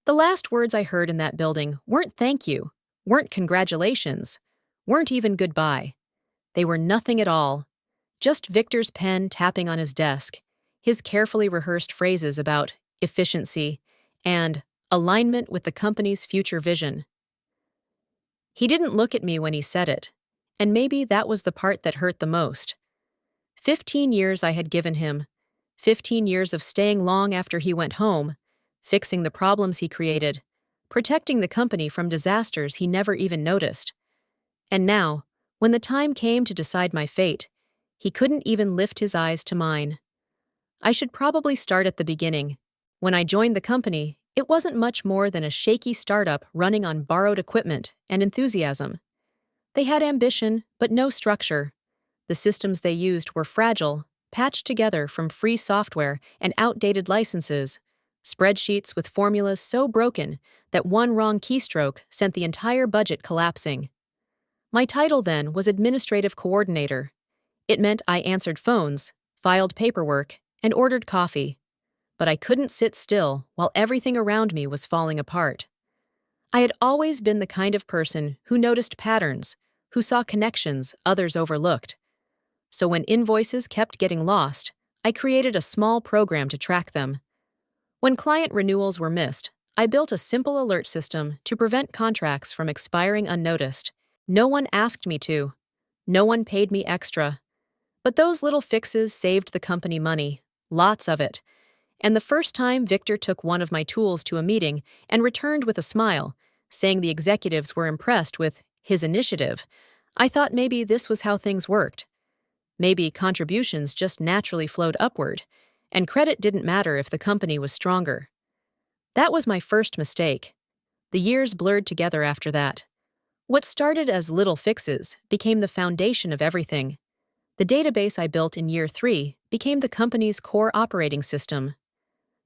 The last words I heard in that building weren't thank you, weren't congratulations, weren't even goodbye. They were nothing at all. Just Victor's pen tapping on his desk, his carefully rehearsed phrases about efficiency and alignment with the company's future vision. He didn't look at me when he said it, and maybe that was the part that hurt the most. 15 years I had given him, 15 years of staying long after he went home, fixing the problems he created, protecting the company from disasters he never even noticed. And now, when the time came to decide my fate, he couldn't even lift his eyes to mine. I should probably start at the beginning. When I joined the company, it wasn't much more than a shaky startup running on borrowed equipment and enthusiasm. They had ambition, but no structure. The systems they used were fragile, patched together from free software and outdated licenses, spreadsheets with formulas so broken that one wrong keystroke sent the entire budget collapsing. My title then was Administrative Coordinator. It meant I answered phones, filed paperwork, and ordered coffee. But I couldn't sit still while everything around me was falling apart. I had always been the kind of person who noticed patterns, who saw connections others overlooked. So when invoices kept getting lost, I created a small program to track them. When client renewals were missed, I built a simple alert system to prevent contracts from expiring unnoticed. No one asked me to. No one paid me extra. But those little fixes saved the company money, lots of it. And the first time Victor took one of my tools to a meeting and returned with a smile, saying the executives were impressed with his initiative, I thought maybe this was how things worked. Maybe contributions just naturally flowed upward, and credit didn't matter if the company was stronger. That was my first mistake. The years blurred together after that. What started as little fixes became the foundation of everything. The database I built in year 3 became the company's core operating system.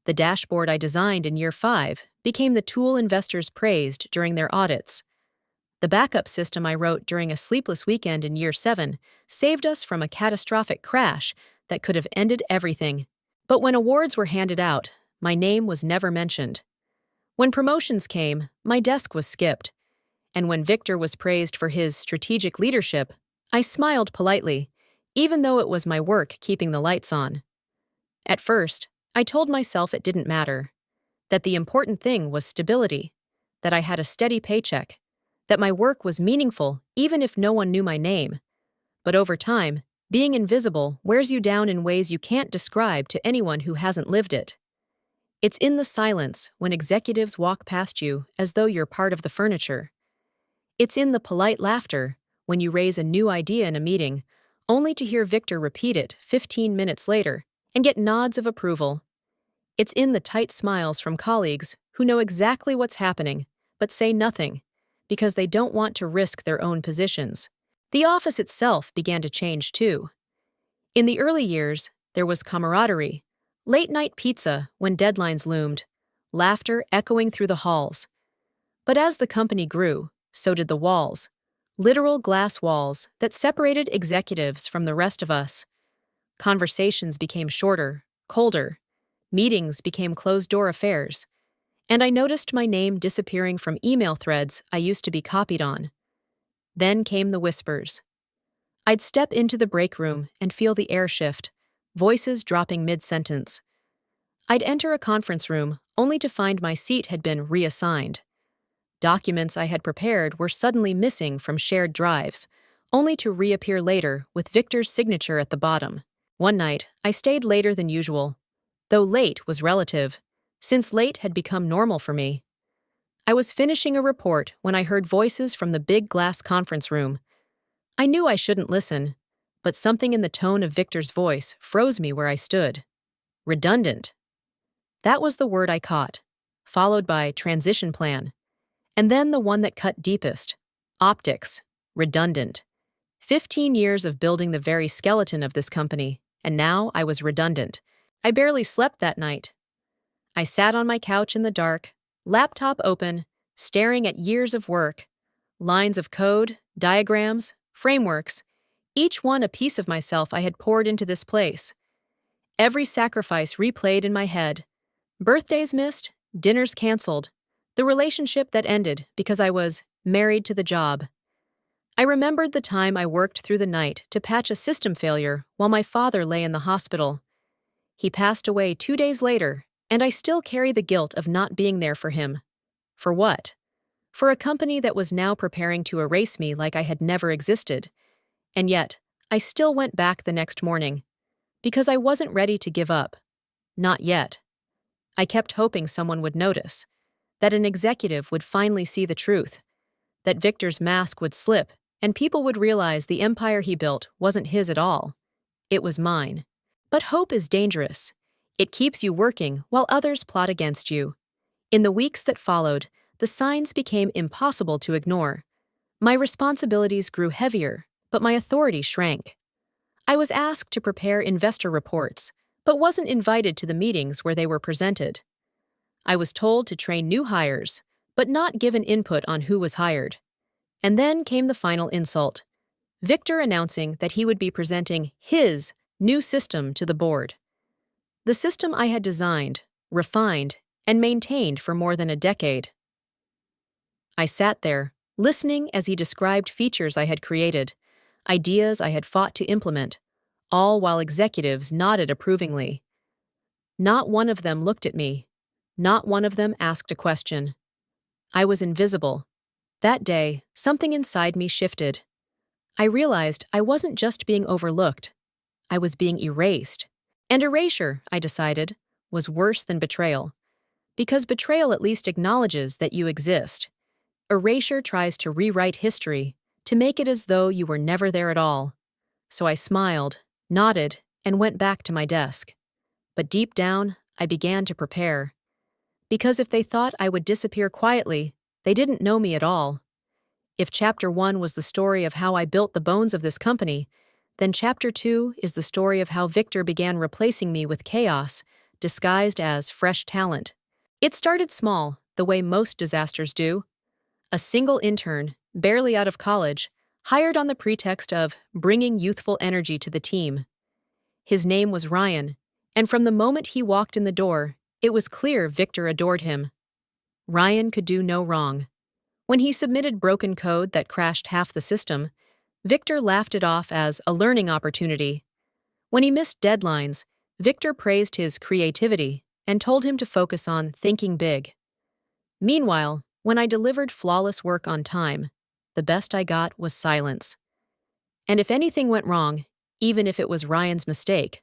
The dashboard I designed in year 5 became the tool investors praised during their audits. The backup system I wrote during a sleepless weekend in year 7 saved us from a catastrophic crash that could have ended everything. But when awards were handed out, my name was never mentioned. When promotions came, my desk was skipped. And when Victor was praised for his strategic leadership, I smiled politely, even though it was my work keeping the lights on. At first, I told myself it didn't matter, that the important thing was stability, that I had a steady paycheck, that my work was meaningful even if no one knew my name. But over time, being invisible wears you down in ways you can't describe to anyone who hasn't lived it. It's in the silence when executives walk past you as though you're part of the furniture. It's in the polite laughter when you raise a new idea in a meeting, only to hear Victor repeat it 15 minutes later and get nods of approval. It's in the tight smiles from colleagues who know exactly what's happening but say nothing because they don't want to risk their own positions. The office itself began to change too. In the early years, there was camaraderie, late-night pizza when deadlines loomed, laughter echoing through the halls. But as the company grew, so did the walls, literal glass walls that separated executives from the rest of us. Conversations became shorter, colder. Meetings became closed-door affairs. And I noticed my name disappearing from email threads I used to be copied on. Then came the whispers. I'd step into the break room and feel the air shift, voices dropping mid-sentence. I'd enter a conference room only to find my seat had been reassigned. Documents I had prepared were suddenly missing from shared drives, only to reappear later with Victor's signature at the bottom. One night, I stayed later than usual, though late was relative, since late had become normal for me. I was finishing a report when I heard voices from the big glass conference room. I knew I shouldn't listen, but something in the tone of Victor's voice froze me where I stood. Redundant. That was the word I caught, followed by transition plan. And then the one that cut deepest. Optics. Redundant. 15 years of building the very skeleton of this company, and now I was redundant. I barely slept that night. I sat on my couch in the dark, laptop open, staring at years of work, lines of code, diagrams, frameworks, each one a piece of myself I had poured into this place. Every sacrifice replayed in my head. Birthdays missed, dinners canceled, The relationship that ended because I was married to the job. I remembered the time I worked through the night to patch a system failure while my father lay in the hospital. He passed away 2 days later, and I still carry the guilt of not being there for him. For what? For a company that was now preparing to erase me like I had never existed. And yet, I still went back the next morning. Because I wasn't ready to give up. Not yet. I kept hoping someone would notice. That an executive would finally see the truth. That Victor's mask would slip, and people would realize the empire he built wasn't his at all. It was mine. But hope is dangerous. It keeps you working while others plot against you. In the weeks that followed, the signs became impossible to ignore. My responsibilities grew heavier, but my authority shrank. I was asked to prepare investor reports, but wasn't invited to the meetings where they were presented. I was told to train new hires, but not given input on who was hired. And then came the final insult. Victor announcing that he would be presenting his new system to the board. The system I had designed, refined, and maintained for more than a decade. I sat there, listening as he described features I had created, ideas I had fought to implement, all while executives nodded approvingly. Not one of them looked at me. Not one of them asked a question. I was invisible. That day, something inside me shifted. I realized I wasn't just being overlooked. I was being erased. And erasure, I decided, was worse than betrayal. Because betrayal at least acknowledges that you exist. Erasure tries to rewrite history, to make it as though you were never there at all. So I smiled, nodded, and went back to my desk. But deep down, I began to prepare. Because if they thought I would disappear quietly, they didn't know me at all. If Chapter 1 was the story of how I built the bones of this company, then Chapter 2 is the story of how Victor began replacing me with chaos, disguised as fresh talent. It started small, the way most disasters do. A single intern, barely out of college, hired on the pretext of bringing youthful energy to the team. His name was Ryan, and from the moment he walked in the door, it was clear Victor adored him. Ryan could do no wrong. When he submitted broken code that crashed half the system, Victor laughed it off as a learning opportunity. When he missed deadlines, Victor praised his creativity and told him to focus on thinking big. Meanwhile, when I delivered flawless work on time, the best I got was silence. And if anything went wrong, even if it was Ryan's mistake,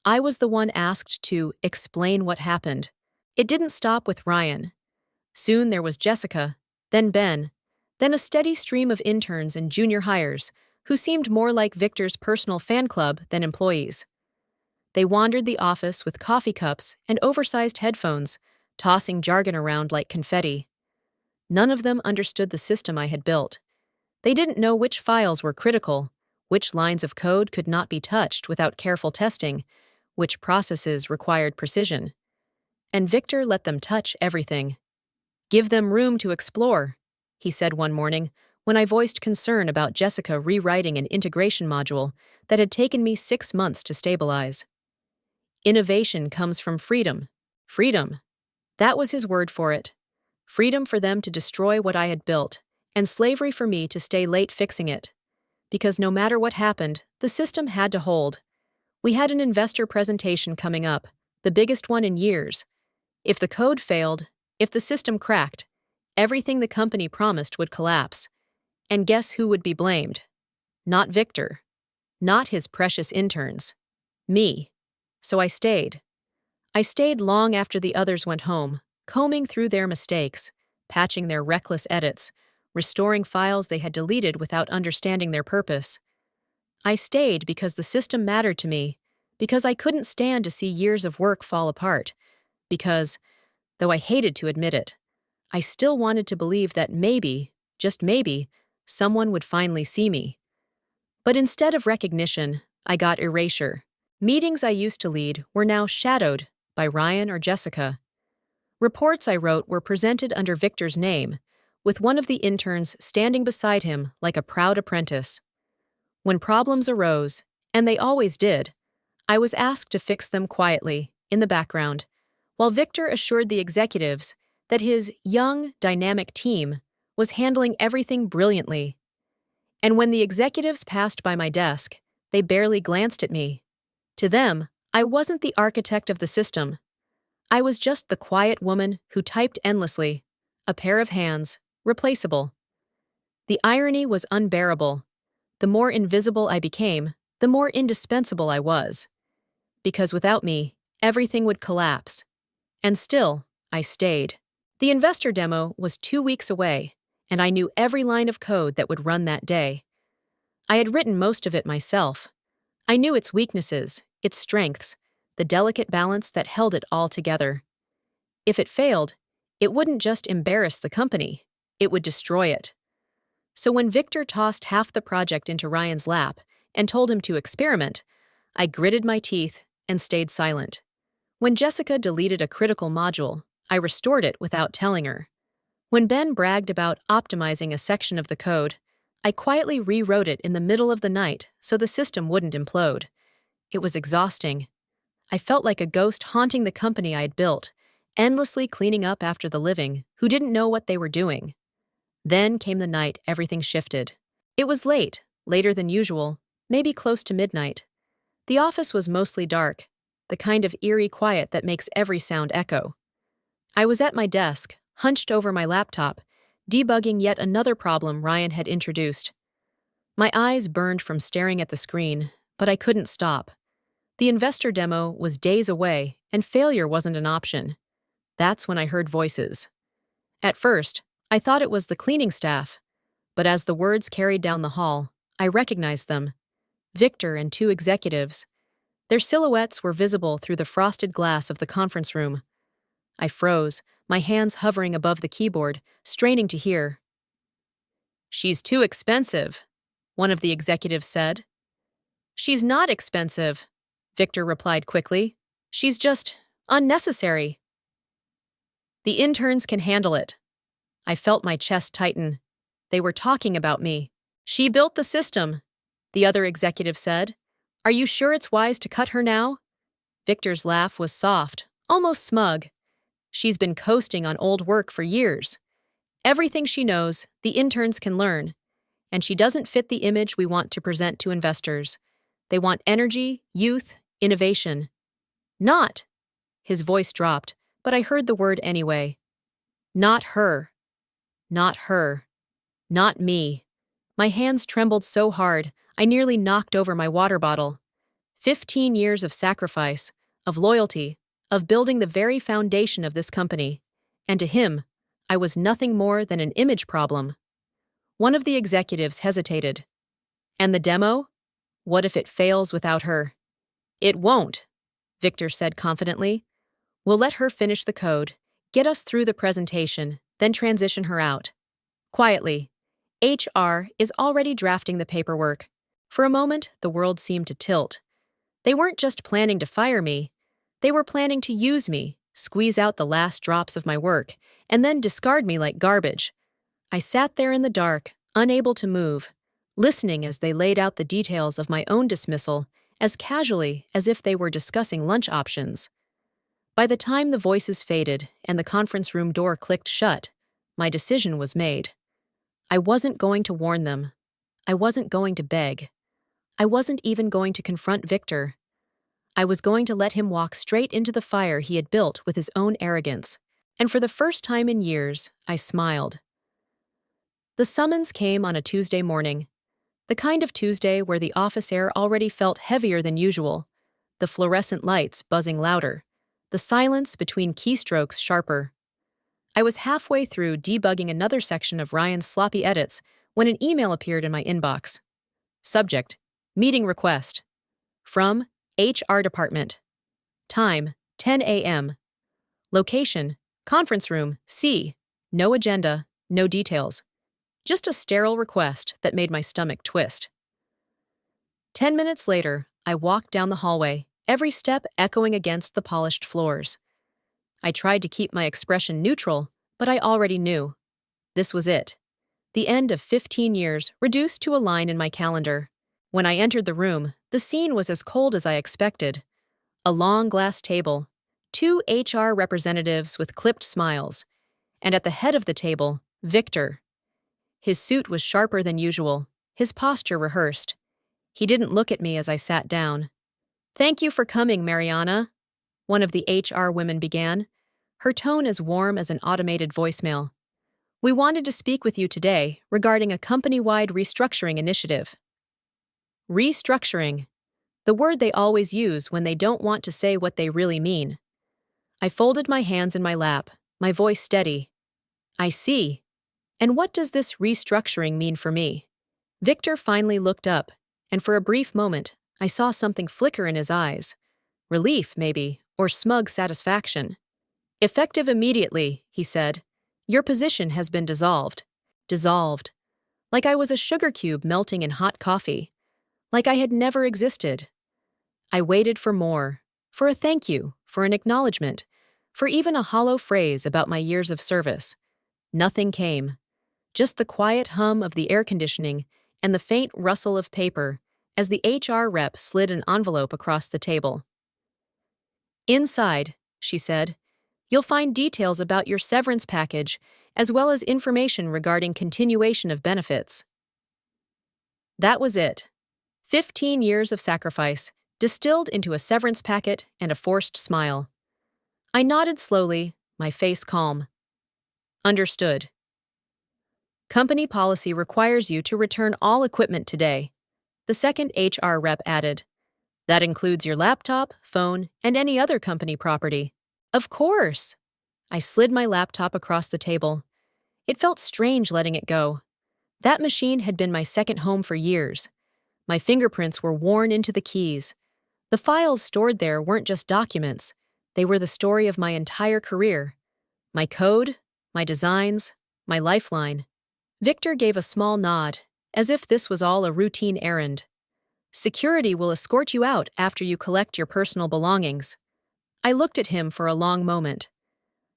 I was the one asked to explain what happened. It didn't stop with Ryan. Soon there was Jessica, then Ben, then a steady stream of interns and junior hires who seemed more like Victor's personal fan club than employees. They wandered the office with coffee cups and oversized headphones, tossing jargon around like confetti. None of them understood the system I had built. They didn't know which files were critical, which lines of code could not be touched without careful testing, which processes required precision. And Victor let them touch everything. "Give them room to explore," he said one morning when I voiced concern about Jessica rewriting an integration module that had taken me 6 months to stabilize. Innovation comes from freedom. Freedom. That was his word for it. Freedom for them to destroy what I had built, and slavery for me to stay late fixing it. Because no matter what happened, the system had to hold. We had an investor presentation coming up, the biggest one in years. If the code failed, if the system cracked, everything the company promised would collapse. And guess who would be blamed? Not Victor. Not his precious interns. Me. So I stayed. I stayed long after the others went home, combing through their mistakes, patching their reckless edits, restoring files they had deleted without understanding their purpose. I stayed because the system mattered to me, because I couldn't stand to see years of work fall apart, because, though I hated to admit it, I still wanted to believe that maybe, just maybe, someone would finally see me. But instead of recognition, I got erasure. Meetings I used to lead were now shadowed by Ryan or Jessica. Reports I wrote were presented under Victor's name, with one of the interns standing beside him like a proud apprentice. When problems arose, and they always did, I was asked to fix them quietly, in the background, while Victor assured the executives that his young, dynamic team was handling everything brilliantly. And when the executives passed by my desk, they barely glanced at me. To them, I wasn't the architect of the system. I was just the quiet woman who typed endlessly, a pair of hands, replaceable. The irony was unbearable. The more invisible I became, the more indispensable I was. Because without me, everything would collapse. And still, I stayed. The investor demo was 2 weeks away, and I knew every line of code that would run that day. I had written most of it myself. I knew its weaknesses, its strengths, the delicate balance that held it all together. If it failed, it wouldn't just embarrass the company, it would destroy it. So when Victor tossed half the project into Ryan's lap and told him to experiment, I gritted my teeth and stayed silent. When Jessica deleted a critical module, I restored it without telling her. When Ben bragged about optimizing a section of the code, I quietly rewrote it in the middle of the night so the system wouldn't implode. It was exhausting. I felt like a ghost haunting the company I had built, endlessly cleaning up after the living who didn't know what they were doing. Then came the night everything shifted. It was late, later than usual, maybe close to midnight. The office was mostly dark, the kind of eerie quiet that makes every sound echo. I was at my desk, hunched over my laptop, debugging yet another problem Ryan had introduced. My eyes burned from staring at the screen, but I couldn't stop. The investor demo was days away, and failure wasn't an option. That's when I heard voices. At first, I thought it was the cleaning staff, but as the words carried down the hall, I recognized them. Victor and two executives. Their silhouettes were visible through the frosted glass of the conference room. I froze, my hands hovering above the keyboard, straining to hear. "She's too expensive," one of the executives said. "She's not expensive," Victor replied quickly. "She's just unnecessary. The interns can handle it." I felt my chest tighten. They were talking about me. "She built the system," the other executive said. "Are you sure it's wise to cut her now?" Victor's laugh was soft, almost smug. "She's been coasting on old work for years. Everything she knows, the interns can learn. And she doesn't fit the image we want to present to investors. They want energy, youth, innovation." "Not," his voice dropped, but I heard the word anyway. "Not her. Not her. Not me." My hands trembled so hard, I nearly knocked over my water bottle. 15 years of sacrifice, of loyalty, of building the very foundation of this company. And to him, I was nothing more than an image problem. One of the executives hesitated. "And the demo? What if it fails without her?" "It won't," Victor said confidently. "We'll let her finish the code, get us through the presentation, then transition her out. Quietly. HR is already drafting the paperwork." For a moment, the world seemed to tilt. They weren't just planning to fire me. They were planning to use me, squeeze out the last drops of my work, and then discard me like garbage. I sat there in the dark, unable to move, listening as they laid out the details of my own dismissal as casually as if they were discussing lunch options. By the time the voices faded and the conference room door clicked shut, my decision was made. I wasn't going to warn them. I wasn't going to beg. I wasn't even going to confront Victor. I was going to let him walk straight into the fire he had built with his own arrogance. And for the first time in years, I smiled. The summons came on a Tuesday morning. The kind of Tuesday where the office air already felt heavier than usual, the fluorescent lights buzzing louder, the silence between keystrokes sharper. I was halfway through debugging another section of Ryan's sloppy edits when an email appeared in my inbox. Subject: Meeting request. From HR Department. Time: 10 a.m. Location: Conference Room C. No agenda, no details. Just a sterile request that made my stomach twist. 10 minutes later, I walked down the hallway, every step echoing against the polished floors. I tried to keep my expression neutral, but I already knew. This was it. The end of 15 years reduced to a line in my calendar. When I entered the room, the scene was as cold as I expected. A long glass table, two HR representatives with clipped smiles, And at the head of the table, Victor. His suit was sharper than usual, his posture rehearsed. He didn't look at me as I sat down. "Thank you for coming, Mariana," one of the HR women began, her tone as warm as an automated voicemail. "We wanted to speak with you today regarding a company-wide restructuring initiative." Restructuring, the word they always use when they don't want to say what they really mean. I folded my hands in my lap, my voice steady. "I see. And what does this restructuring mean for me?" Victor finally looked up, and for a brief moment, I saw something flicker in his eyes. Relief, maybe, or smug satisfaction. "Effective immediately," he said. "Your position has been dissolved." Dissolved. Like I was a sugar cube melting in hot coffee. Like I had never existed. I waited for more. For a thank you, for an acknowledgement, for even a hollow phrase about my years of service. Nothing came. Just the quiet hum of the air conditioning and the faint rustle of paper as the HR rep slid an envelope across the table. "Inside," she said, "you'll find details about your severance package as well as information regarding continuation of benefits." That was it. 15 years of sacrifice, distilled into a severance packet and a forced smile. I nodded slowly, my face calm. "Understood." "Company policy requires you to return all equipment today," the second HR rep added. "That includes your laptop, phone, and any other company property." "Of course!" I slid my laptop across the table. It felt strange letting it go. That machine had been my second home for years. My fingerprints were worn into the keys. The files stored there weren't just documents. They were the story of my entire career. My code, my designs, my lifeline. Victor gave a small nod, as if this was all a routine errand. "Security will escort you out after you collect your personal belongings." I looked at him for a long moment.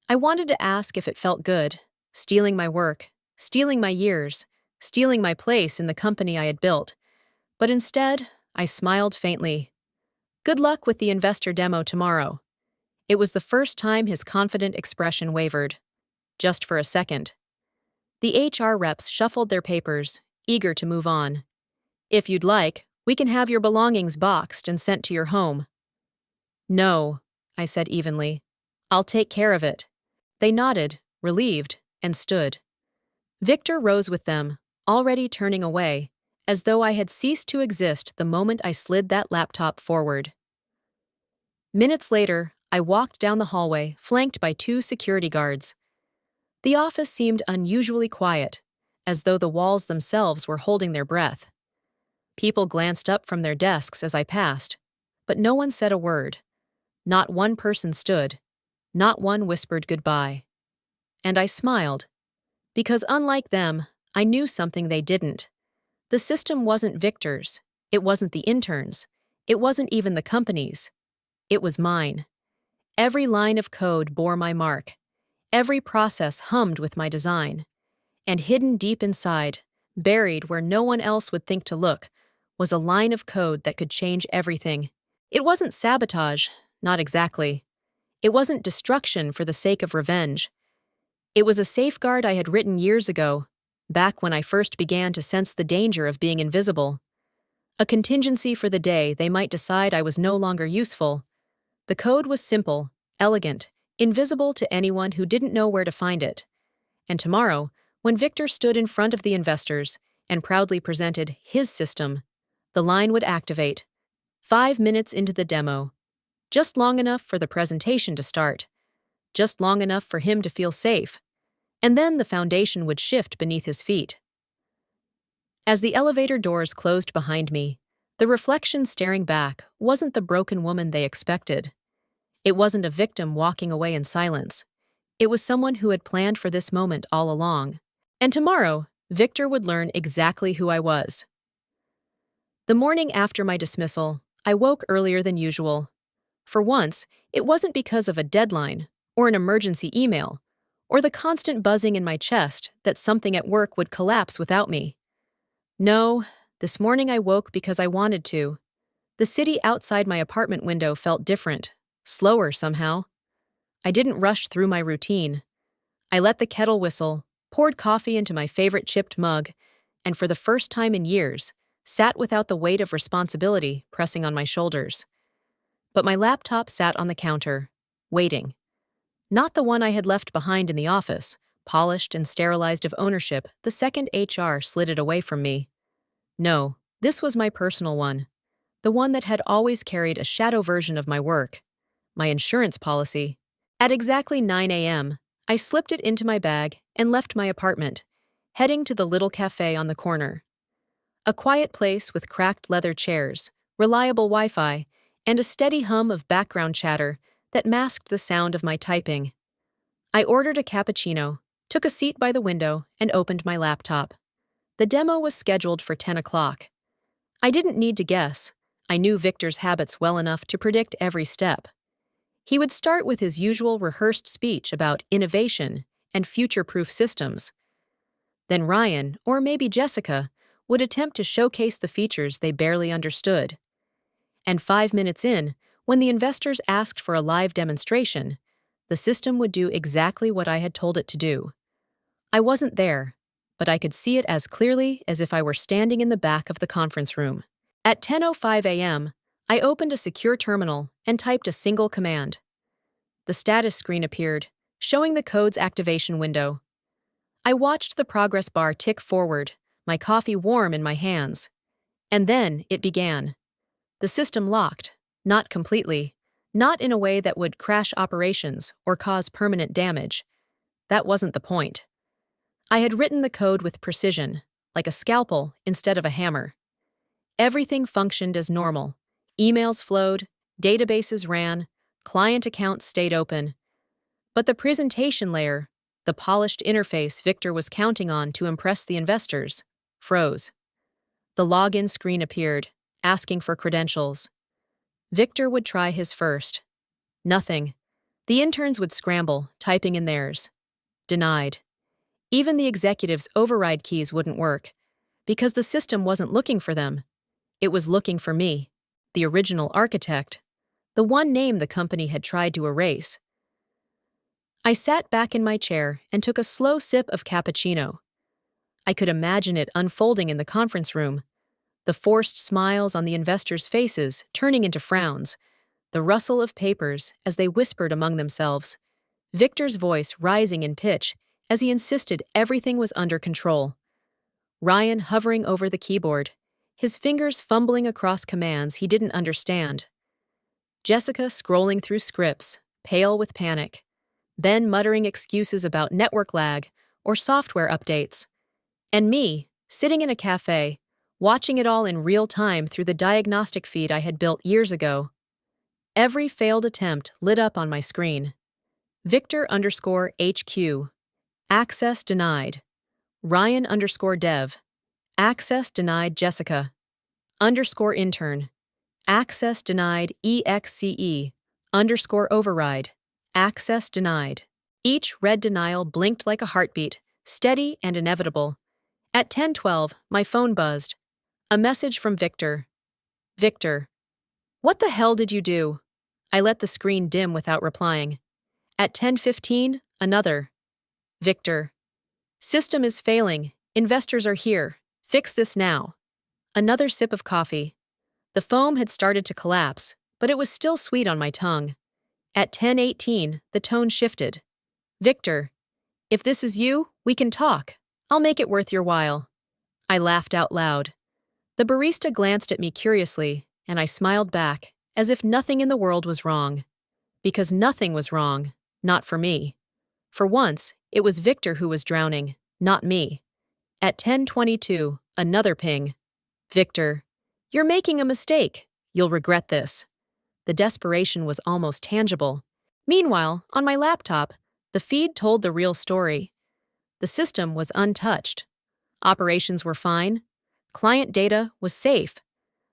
I wanted to ask if it felt good, stealing my work, stealing my years, stealing my place in the company I had built. But instead, I smiled faintly. "Good luck with the investor demo tomorrow." It was the first time his confident expression wavered. Just for a second. The HR reps shuffled their papers, eager to move on. "If you'd like, we can have your belongings boxed and sent to your home." "No," I said evenly. "I'll take care of it." They nodded, relieved, and stood. Victor rose with them, already turning away, as though I had ceased to exist the moment I slid that laptop forward. Minutes later, I walked down the hallway, flanked by 2 security guards. The office seemed unusually quiet, as though the walls themselves were holding their breath. People glanced up from their desks as I passed, but no one said a word. Not one person stood. Not one whispered goodbye. And I smiled. Because unlike them, I knew something they didn't. The system wasn't Victor's. It wasn't the interns. It wasn't even the company's. It was mine. Every line of code bore my mark. Every process hummed with my design. And hidden deep inside, buried where no one else would think to look, was a line of code that could change everything. It wasn't sabotage, not exactly. It wasn't destruction for the sake of revenge. It was a safeguard I had written years ago, back when I first began to sense the danger of being invisible. A contingency for the day they might decide I was no longer useful. The code was simple, elegant, invisible to anyone who didn't know where to find it. And tomorrow, when Victor stood in front of the investors and proudly presented his system, the line would activate. 5 minutes into the demo. Just long enough for the presentation to start. Just long enough for him to feel safe. And then the foundation would shift beneath his feet. As the elevator doors closed behind me, the reflection staring back wasn't the broken woman they expected. It wasn't a victim walking away in silence. It was someone who had planned for this moment all along. And tomorrow, Victor would learn exactly who I was. The morning after my dismissal, I woke earlier than usual. For once, it wasn't because of a deadline, or an emergency email, or the constant buzzing in my chest that something at work would collapse without me. No, this morning I woke because I wanted to. The city outside my apartment window felt different, slower somehow. I didn't rush through my routine. I let the kettle whistle, poured coffee into my favorite chipped mug, and for the first time in years, sat without the weight of responsibility pressing on my shoulders. But my laptop sat on the counter, waiting. Not the one I had left behind in the office, polished and sterilized of ownership the second HR slid it away from me. No, this was my personal one. The one that had always carried a shadow version of my work. My insurance policy. At exactly 9 a.m., I slipped it into my bag and left my apartment, heading to the little cafe on the corner. A quiet place with cracked leather chairs, reliable Wi-Fi, and a steady hum of background chatter that masked the sound of my typing. I ordered a cappuccino, took a seat by the window, and opened my laptop. The demo was scheduled for 10 o'clock. I didn't need to guess. I knew Victor's habits well enough to predict every step. He would start with his usual rehearsed speech about innovation and future-proof systems. Then Ryan, or maybe Jessica, would attempt to showcase the features they barely understood. And 5 minutes in, when the investors asked for a live demonstration, the system would do exactly what I had told it to do. I wasn't there, but I could see it as clearly as if I were standing in the back of the conference room. At 10:05 a.m., I opened a secure terminal and typed a single command. The status screen appeared, showing the code's activation window. I watched the progress bar tick forward, my coffee warm in my hands. And then it began. The system locked, not completely, not in a way that would crash operations or cause permanent damage. That wasn't the point. I had written the code with precision, like a scalpel instead of a hammer. Everything functioned as normal. Emails flowed, databases ran, client accounts stayed open. But the presentation layer, the polished interface Victor was counting on to impress the investors, froze. The login screen appeared, asking for credentials. Victor would try his first. Nothing. The interns would scramble, typing in theirs. Denied. Even the executives' override keys wouldn't work, because the system wasn't looking for them. It was looking for me, the original architect, the one name the company had tried to erase. I sat back in my chair and took a slow sip of cappuccino. I could imagine it unfolding in the conference room, the forced smiles on the investors' faces turning into frowns, the rustle of papers as they whispered among themselves, Victor's voice rising in pitch as he insisted everything was under control. Ryan hovering over the keyboard, his fingers fumbling across commands he didn't understand. Jessica scrolling through scripts, pale with panic. Ben muttering excuses about network lag or software updates. And me, sitting in a cafe, watching it all in real time through the diagnostic feed I had built years ago. Every failed attempt lit up on my screen. Victor_HQ. Access denied. Ryan_dev. Access denied Jessica. _intern. Access denied EXCE_override. Access denied. Each red denial blinked like a heartbeat, steady and inevitable. At 10:12, my phone buzzed. A message from Victor. Victor. What the hell did you do? I let the screen dim without replying. At 10:15, another. Victor. System is failing. Investors are here. Fix this now. Another sip of coffee. The foam had started to collapse, but it was still sweet on my tongue. At 10:18, the tone shifted. Victor. If this is you, we can talk. I'll make it worth your while. I laughed out loud. The barista glanced at me curiously, and I smiled back, as if nothing in the world was wrong. Because nothing was wrong, not for me. For once, it was Victor who was drowning, not me. At 10:22, another ping. Victor. You're making a mistake. You'll regret this. The desperation was almost tangible. Meanwhile, on my laptop, the feed told the real story. The system was untouched. Operations were fine. Client data was safe.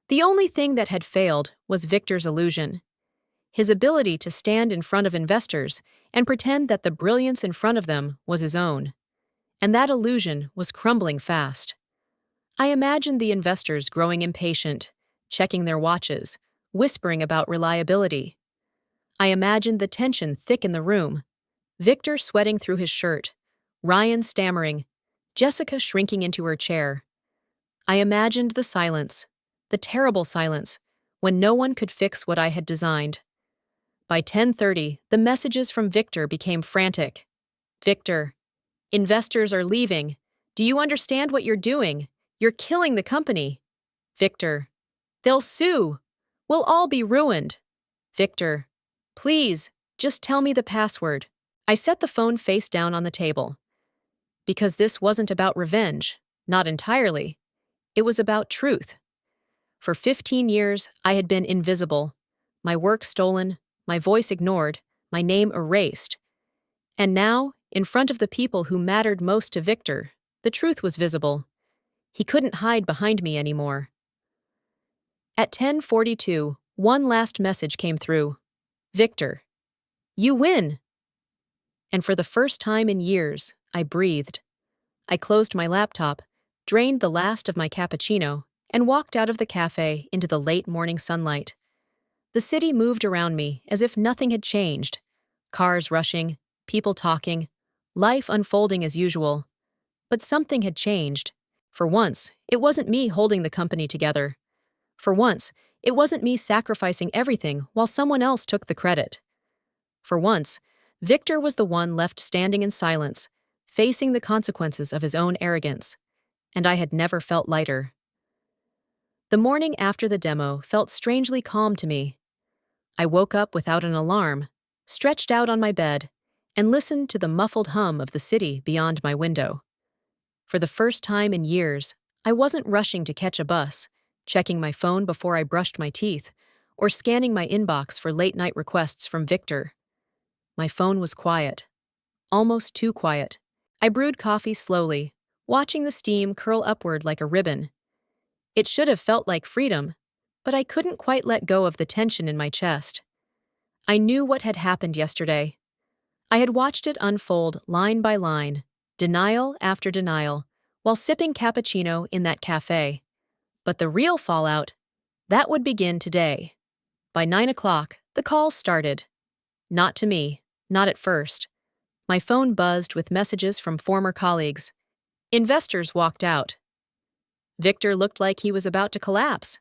The only thing that had failed was Victor's illusion. His ability to stand in front of investors and pretend that the brilliance in front of them was his own. And that illusion was crumbling fast. I imagined the investors growing impatient, checking their watches, whispering about reliability. I imagined the tension thick in the room. Victor sweating through his shirt, Ryan stammering, Jessica shrinking into her chair. I imagined the silence, the terrible silence, when no one could fix what I had designed. By 10:30, the messages from Victor became frantic. Victor, investors are leaving. Do you understand what you're doing? You're killing the company. Victor, they'll sue. We'll all be ruined. Victor, please, just tell me the password. I set the phone face down on the table. Because this wasn't about revenge, not entirely. It was about truth. For 15 years, I had been invisible. My work stolen, my voice ignored, my name erased. And now, in front of the people who mattered most to Victor, the truth was visible. He couldn't hide behind me anymore. At 10:42, one last message came through. Victor, you win! And for the first time in years, I breathed. I closed my laptop, drained the last of my cappuccino, and walked out of the cafe into the late morning sunlight. The city moved around me as if nothing had changed. Cars rushing, people talking, life unfolding as usual. But something had changed. For once, it wasn't me holding the company together. For once, it wasn't me sacrificing everything while someone else took the credit. For once, Victor was the one left standing in silence, facing the consequences of his own arrogance. And I had never felt lighter. The morning after the demo felt strangely calm to me. I woke up without an alarm, stretched out on my bed, and listened to the muffled hum of the city beyond my window. For the first time in years, I wasn't rushing to catch a bus, checking my phone before I brushed my teeth, or scanning my inbox for late-night requests from Victor. My phone was quiet. Almost too quiet. I brewed coffee slowly, watching the steam curl upward like a ribbon. It should have felt like freedom, but I couldn't quite let go of the tension in my chest. I knew what had happened yesterday. I had watched it unfold line by line, denial after denial, while sipping cappuccino in that cafe. But the real fallout, that would begin today. By 9 o'clock, the calls started. Not to me, not at first. My phone buzzed with messages from former colleagues. Investors walked out. Victor looked like he was about to collapse.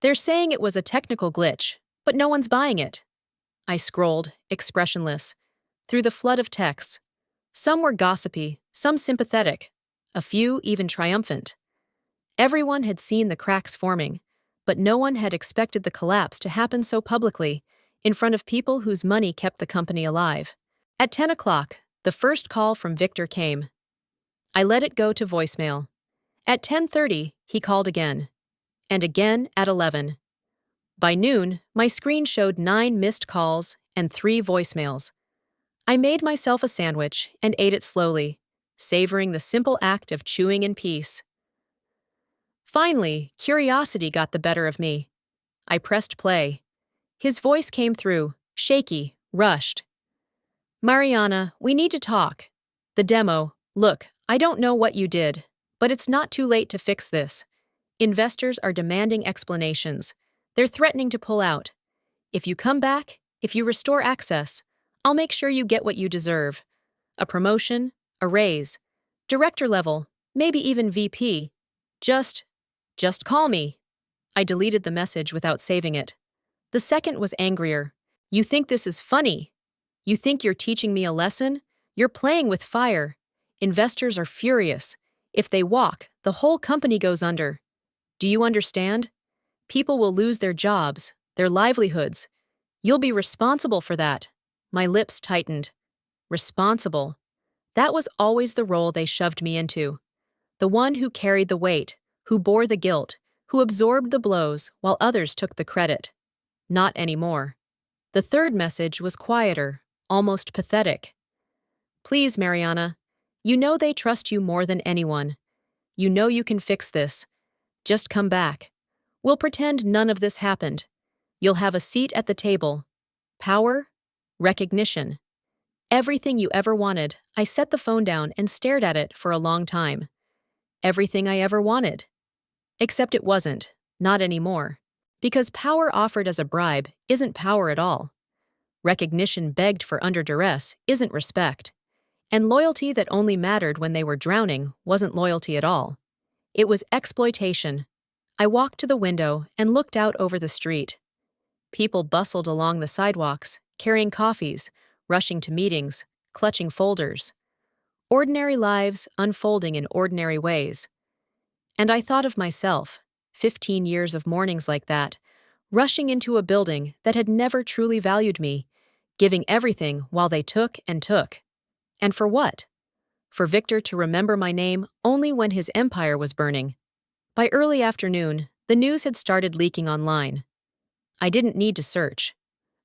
They're saying it was a technical glitch, but no one's buying it. I scrolled, expressionless, through the flood of texts. Some were gossipy, some sympathetic, a few even triumphant. Everyone had seen the cracks forming, but no one had expected the collapse to happen so publicly, in front of people whose money kept the company alive. At 10 o'clock, the first call from Victor came. I let it go to voicemail. At 10:30, he called again. And again at 11. By noon, my screen showed 9 missed calls and 3 voicemails. I made myself a sandwich and ate it slowly, savoring the simple act of chewing in peace. Finally, curiosity got the better of me. I pressed play. His voice came through, shaky, rushed. Mariana, we need to talk. The demo, look, I don't know what you did, but it's not too late to fix this. Investors are demanding explanations. They're threatening to pull out. If you come back, if you restore access, I'll make sure you get what you deserve. A promotion, a raise, director level, maybe even VP. Just call me. I deleted the message without saving it. The second was angrier. You think this is funny? You think you're teaching me a lesson? You're playing with fire. Investors are furious. If they walk, the whole company goes under. Do you understand? People will lose their jobs, their livelihoods. You'll be responsible for that. My lips tightened. Responsible. That was always the role they shoved me into. The one who carried the weight, who bore the guilt, who absorbed the blows while others took the credit. Not anymore. The third message was quieter, almost pathetic. Please, Mariana. You know they trust you more than anyone. You know you can fix this. Just come back. We'll pretend none of this happened. You'll have a seat at the table. Power, recognition. Everything you ever wanted. I set the phone down and stared at it for a long time. Everything I ever wanted. Except it wasn't, not anymore. Because power offered as a bribe isn't power at all. Recognition begged for under duress isn't respect. And loyalty that only mattered when they were drowning wasn't loyalty at all. It was exploitation. I walked to the window and looked out over the street. People bustled along the sidewalks, carrying coffees, rushing to meetings, clutching folders. Ordinary lives unfolding in ordinary ways. And I thought of myself, 15 years of mornings like that, rushing into a building that had never truly valued me, giving everything while they took and took. And for what? For Victor to remember my name only when his empire was burning. By early afternoon, the news had started leaking online. I didn't need to search.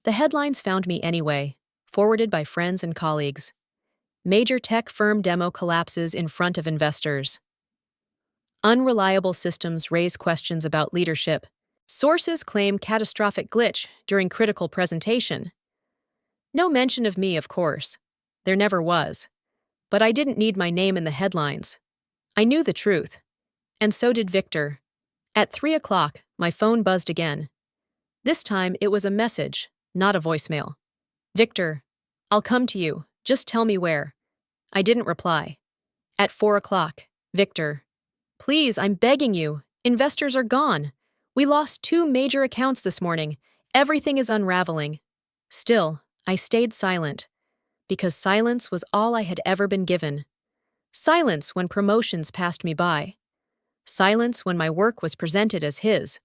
The headlines found me anyway, forwarded by friends and colleagues. Major tech firm demo collapses in front of investors. Unreliable systems raise questions about leadership. Sources claim catastrophic glitch during critical presentation. No mention of me, of course. There never was. But I didn't need my name in the headlines. I knew the truth. And so did Victor. At 3 o'clock, my phone buzzed again. This time it was a message, not a voicemail. Victor, I'll come to you. Just tell me where. I didn't reply. At 4 o'clock, Victor. Please, I'm begging you. Investors are gone. We lost 2 major accounts this morning. Everything is unraveling. Still, I stayed silent. Because silence was all I had ever been given. Silence when promotions passed me by. Silence when my work was presented as his.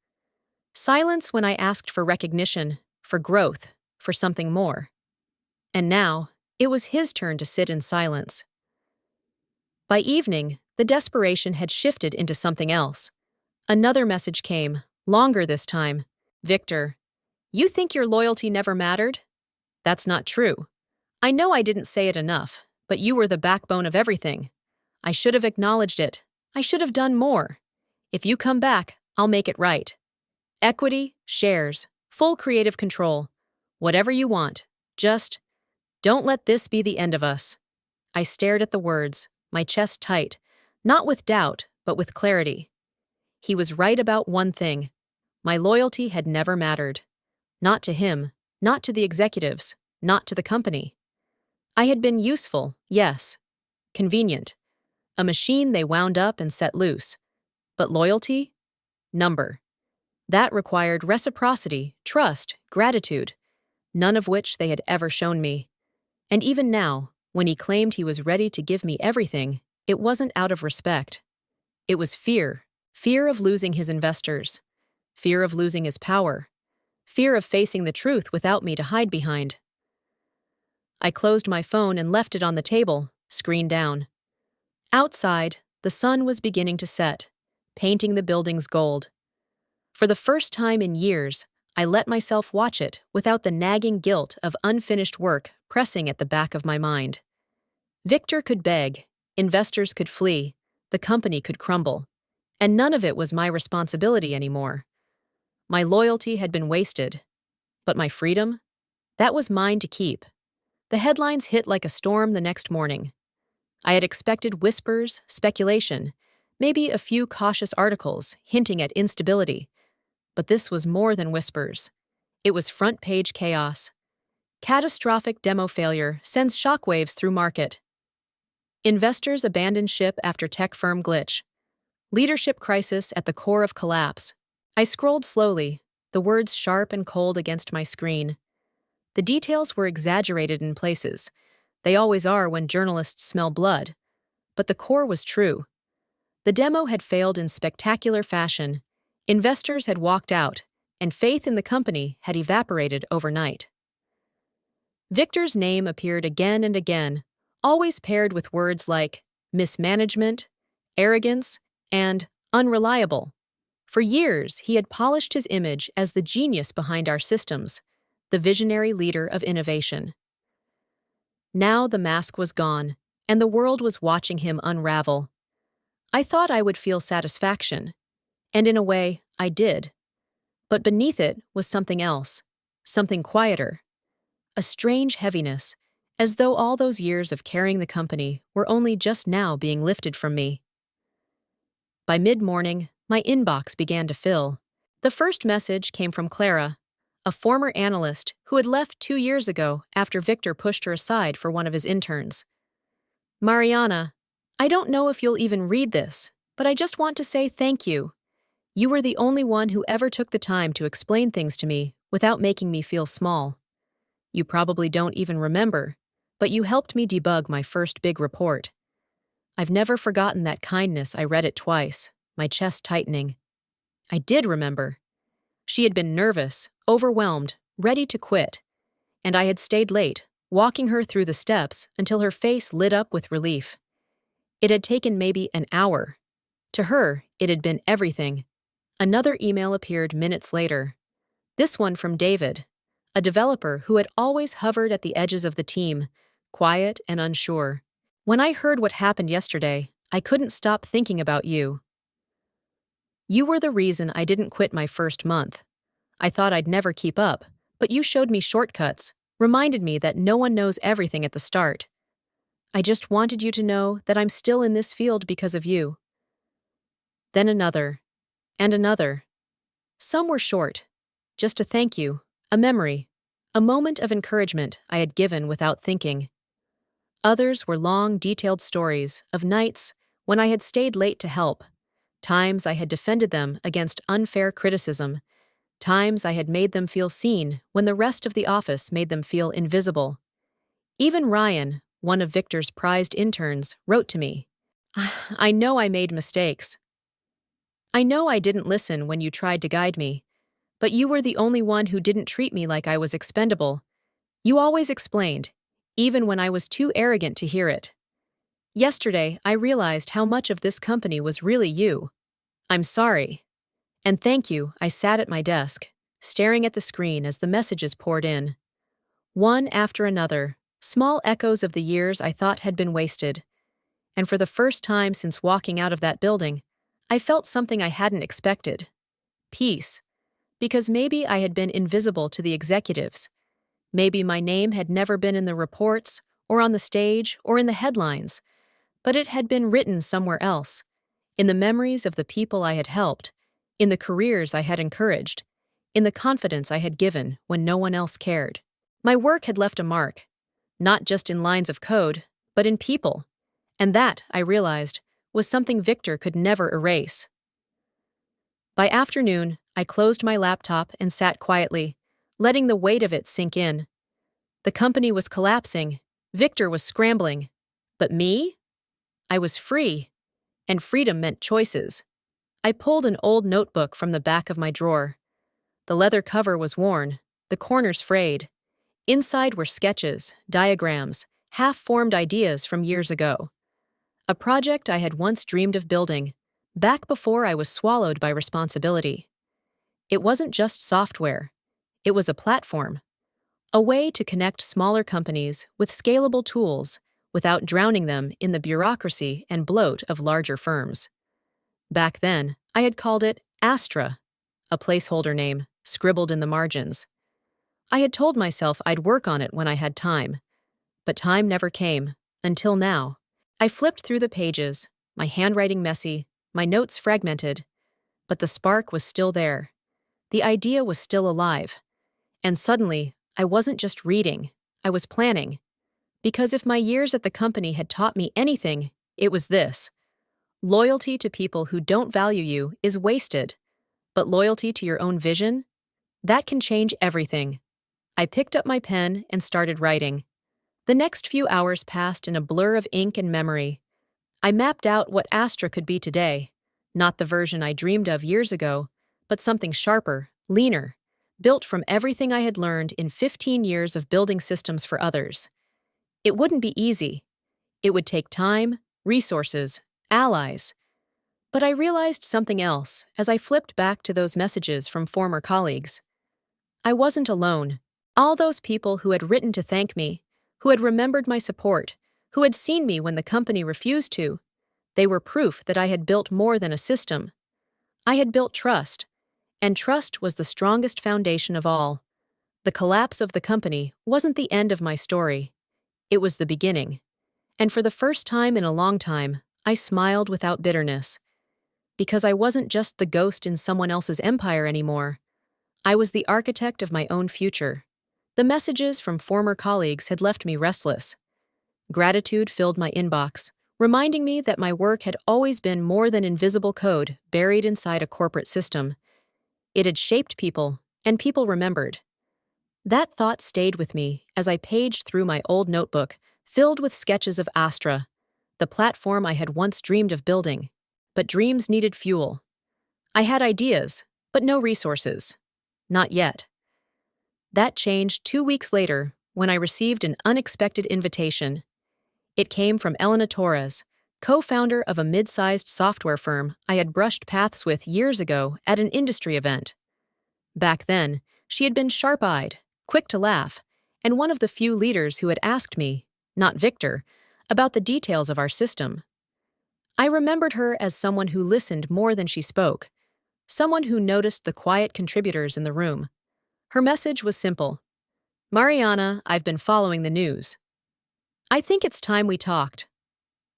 Silence when I asked for recognition, for growth, for something more. And now, it was his turn to sit in silence. By evening, the desperation had shifted into something else. Another message came, longer this time. Victor, you think your loyalty never mattered? That's not true. I know I didn't say it enough, but you were the backbone of everything. I should have acknowledged it. I should have done more. If you come back, I'll make it right. Equity, shares, full creative control. Whatever you want. Just don't let this be the end of us. I stared at the words, my chest tight, not with doubt, but with clarity. He was right about one thing. My loyalty had never mattered. Not to him, not to the executives, not to the company. I had been useful, yes. Convenient. A machine they wound up and set loose. But loyalty? Number. That required reciprocity, trust, gratitude, none of which they had ever shown me. And even now, when he claimed he was ready to give me everything, it wasn't out of respect. It was fear. Fear of losing his investors. Fear of losing his power. Fear of facing the truth without me to hide behind. I closed my phone and left it on the table, screen down. Outside, the sun was beginning to set, painting the buildings gold. For the first time in years, I let myself watch it without the nagging guilt of unfinished work pressing at the back of my mind. Victor could beg, investors could flee, the company could crumble, and none of it was my responsibility anymore. My loyalty had been wasted, but my freedom? That was mine to keep. The headlines hit like a storm the next morning. I had expected whispers, speculation, maybe a few cautious articles hinting at instability. But this was more than whispers. It was front-page chaos. Catastrophic demo failure sends shockwaves through market. Investors abandon ship after tech firm glitch. Leadership crisis at the core of collapse. I scrolled slowly, the words sharp and cold against my screen. The details were exaggerated in places. They always are when journalists smell blood. But the core was true. The demo had failed in spectacular fashion. Investors had walked out, and faith in the company had evaporated overnight. Victor's name appeared again and again, always paired with words like mismanagement, arrogance, and unreliable. For years, he had polished his image as the genius behind our systems, the visionary leader of innovation. Now the mask was gone, and the world was watching him unravel. I thought I would feel satisfaction, and in a way, I did. But beneath it was something else, something quieter. A strange heaviness, as though all those years of carrying the company were only just now being lifted from me. By mid-morning, my inbox began to fill. The first message came from Clara, a former analyst who had left 2 years ago after Victor pushed her aside for one of his interns. Mariana, I don't know if you'll even read this, but I just want to say thank you. You were the only one who ever took the time to explain things to me without making me feel small. You probably don't even remember, but you helped me debug my first big report. I've never forgotten that kindness. I read it twice, my chest tightening. I did remember. She had been nervous, overwhelmed, ready to quit, and I had stayed late, walking her through the steps until her face lit up with relief. It had taken maybe an hour. To her, it had been everything. Another email appeared minutes later. This one from David, a developer who had always hovered at the edges of the team, quiet and unsure. When I heard what happened yesterday, I couldn't stop thinking about you. You were the reason I didn't quit my first month. I thought I'd never keep up, but you showed me shortcuts, reminded me that no one knows everything at the start. I just wanted you to know that I'm still in this field because of you. Then another, and another. Some were short, just a thank you, a memory, a moment of encouragement I had given without thinking. Others were long, detailed stories of nights when I had stayed late to help, times I had defended them against unfair criticism, times I had made them feel seen when the rest of the office made them feel invisible. Even Ryan, one of Victor's prized interns, wrote to me, I know I made mistakes. I know I didn't listen when you tried to guide me, but you were the only one who didn't treat me like I was expendable. You always explained, even when I was too arrogant to hear it. Yesterday, I realized how much of this company was really you. I'm sorry. And thank you. I sat at my desk, staring at the screen as the messages poured in. One after another, small echoes of the years I thought had been wasted. And for the first time since walking out of that building, I felt something I hadn't expected. Peace. Because maybe I had been invisible to the executives. Maybe my name had never been in the reports, or on the stage, or in the headlines, but it had been written somewhere else, in the memories of the people I had helped, in the careers I had encouraged, in the confidence I had given when no one else cared. My work had left a mark, not just in lines of code, but in people, and that, I realized, was something Victor could never erase. By afternoon, I closed my laptop and sat quietly, letting the weight of it sink in. The company was collapsing, Victor was scrambling, but me? I was free, and freedom meant choices. I pulled an old notebook from the back of my drawer. The leather cover was worn, the corners frayed. Inside were sketches, diagrams, half-formed ideas from years ago. A project I had once dreamed of building, back before I was swallowed by responsibility. It wasn't just software. It was a platform. A way to connect smaller companies with scalable tools without drowning them in the bureaucracy and bloat of larger firms. Back then, I had called it Astra, a placeholder name scribbled in the margins. I had told myself I'd work on it when I had time, but time never came, until now. I flipped through the pages, my handwriting messy, my notes fragmented, but the spark was still there. The idea was still alive. And suddenly, I wasn't just reading, I was planning. Because if my years at the company had taught me anything, it was this. Loyalty to people who don't value you is wasted, but loyalty to your own vision? That can change everything. I picked up my pen and started writing. The next few hours passed in a blur of ink and memory. I mapped out what Astra could be today, not the version I dreamed of years ago, but something sharper, leaner, built from everything I had learned in 15 years of building systems for others. It wouldn't be easy. It would take time, resources, allies. But I realized something else as I flipped back to those messages from former colleagues. I wasn't alone. All those people who had written to thank me, who had remembered my support, who had seen me when the company refused to, they were proof that I had built more than a system. I had built trust, and trust was the strongest foundation of all. The collapse of the company wasn't the end of my story. It was the beginning. And for the first time in a long time, I smiled without bitterness. Because I wasn't just the ghost in someone else's empire anymore. I was the architect of my own future. The messages from former colleagues had left me restless. Gratitude filled my inbox, reminding me that my work had always been more than invisible code buried inside a corporate system. It had shaped people, and people remembered. That thought stayed with me as I paged through my old notebook, filled with sketches of Astra, the platform I had once dreamed of building. But dreams needed fuel. I had ideas, but no resources. Not yet. That changed 2 weeks later when I received an unexpected invitation. It came from Elena Torres, co-founder of a mid-sized software firm I had brushed paths with years ago at an industry event. Back then, she had been sharp-eyed, quick to laugh, and one of the few leaders who had asked me, not Victor, about the details of our system. I remembered her as someone who listened more than she spoke, someone who noticed the quiet contributors in the room. Her message was simple. "Mariana, I've been following the news. I think it's time we talked."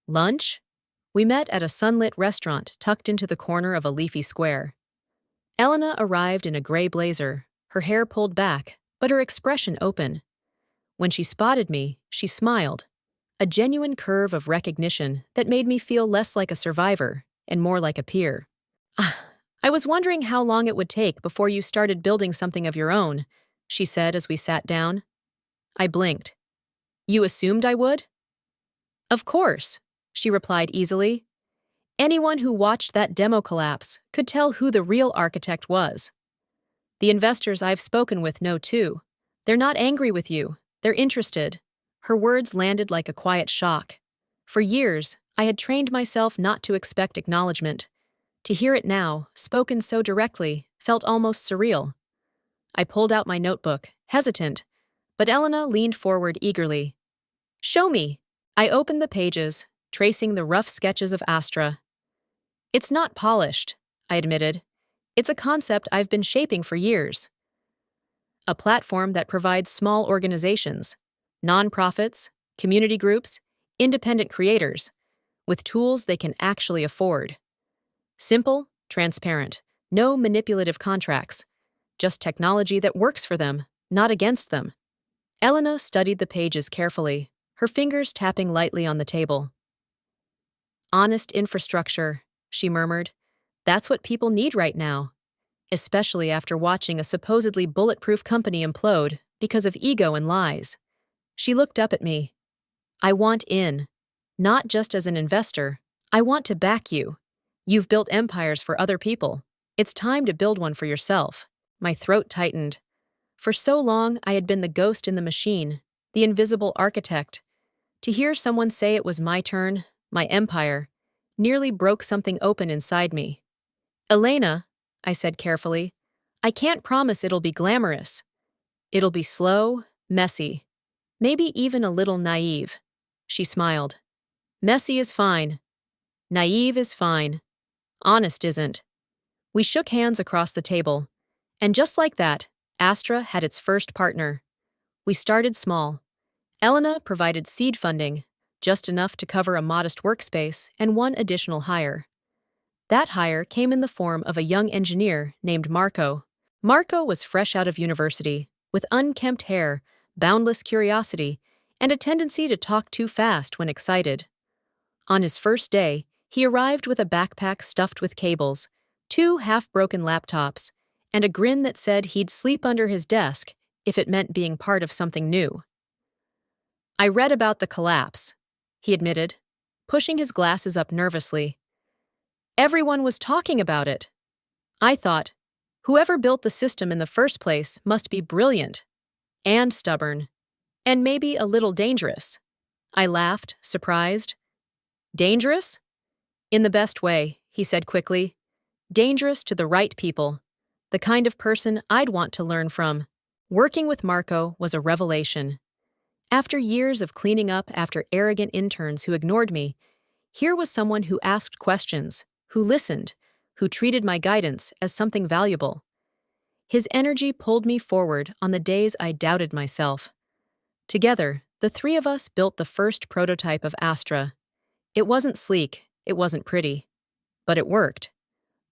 Lunch? We met at a sunlit restaurant tucked into the corner of a leafy square. Elena arrived in a gray blazer, her hair pulled back, but her expression open. When she spotted me, she smiled, a genuine curve of recognition that made me feel less like a survivor and more like a peer. "I was wondering how long it would take before you started building something of your own," she said as we sat down. I blinked. "You assumed I would?" "Of course," she replied easily. "Anyone who watched that demo collapse could tell who the real architect was. The investors I've spoken with know too. They're not angry with you, they're interested." Her words landed like a quiet shock. For years, I had trained myself not to expect acknowledgement. To hear it now, spoken so directly, felt almost surreal. I pulled out my notebook, hesitant, but Elena leaned forward eagerly. "Show me." I opened the pages, tracing the rough sketches of Astra. "It's not polished," I admitted. "It's a concept I've been shaping for years. A platform that provides small organizations, nonprofits, community groups, independent creators, with tools they can actually afford. Simple, transparent, no manipulative contracts, just technology that works for them, not against them." Elena studied the pages carefully, her fingers tapping lightly on the table. "Honest infrastructure," she murmured. "That's what people need right now, especially after watching a supposedly bulletproof company implode because of ego and lies." She looked up at me. "I want in. Not just as an investor. I want to back you. You've built empires for other people. It's time to build one for yourself." My throat tightened. For so long, I had been the ghost in the machine, the invisible architect. To hear someone say it was my turn, my empire, nearly broke something open inside me. "Elena," I said carefully, "I can't promise it'll be glamorous. It'll be slow, messy, maybe even a little naive." She smiled. "Messy is fine. Naive is fine. Honest isn't." We shook hands across the table. And just like that, Astra had its first partner. We started small. Elena provided seed funding, just enough to cover a modest workspace and one additional hire. That hire came in the form of a young engineer named Marco. Marco was fresh out of university, with unkempt hair, boundless curiosity, and a tendency to talk too fast when excited. On his first day, he arrived with a backpack stuffed with cables, 2 half-broken laptops, and a grin that said he'd sleep under his desk if it meant being part of something new. "I read about the collapse," he admitted, pushing his glasses up nervously. "Everyone was talking about it. I thought, whoever built the system in the first place must be brilliant, and stubborn, and maybe a little dangerous." I laughed, surprised. "Dangerous?" "In the best way," he said quickly. "Dangerous to the right people. The kind of person I'd want to learn from." Working with Marco was a revelation. After years of cleaning up after arrogant interns who ignored me, here was someone who asked questions, who listened, who treated my guidance as something valuable. His energy pulled me forward on the days I doubted myself. Together, the 3 of us built the first prototype of Astra. It wasn't sleek, it wasn't pretty, but it worked.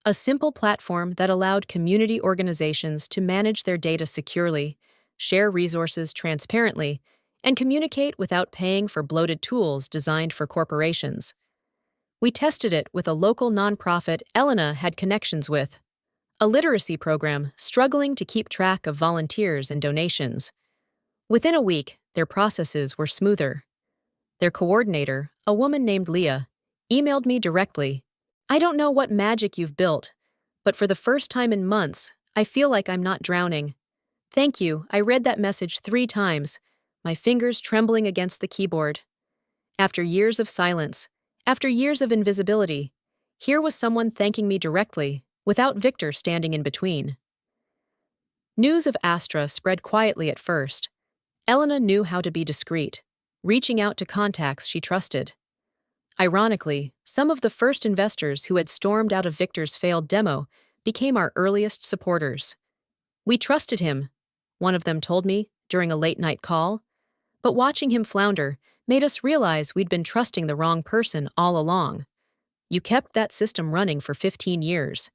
a simple platform that allowed community organizations to manage their data securely, share resources transparently, and communicate without paying for bloated tools designed for corporations. We tested it with a local nonprofit Elena had connections with, a literacy program struggling to keep track of volunteers and donations. Within a week, their processes were smoother. Their coordinator, a woman named Leah, emailed me directly. "I don't know what magic you've built, but for the first time in months, I feel like I'm not drowning. Thank you." I read that message 3 times, my fingers trembling against the keyboard. After years of silence, after years of invisibility, here was someone thanking me directly, without Victor standing in between. News of Astra spread quietly at first. Elena knew how to be discreet, reaching out to contacts she trusted. Ironically, some of the first investors who had stormed out of Victor's failed demo became our earliest supporters. "We trusted him," one of them told me during a late-night call, "but watching him flounder made us realize we'd been trusting the wrong person all along." You kept that system running for 15 years.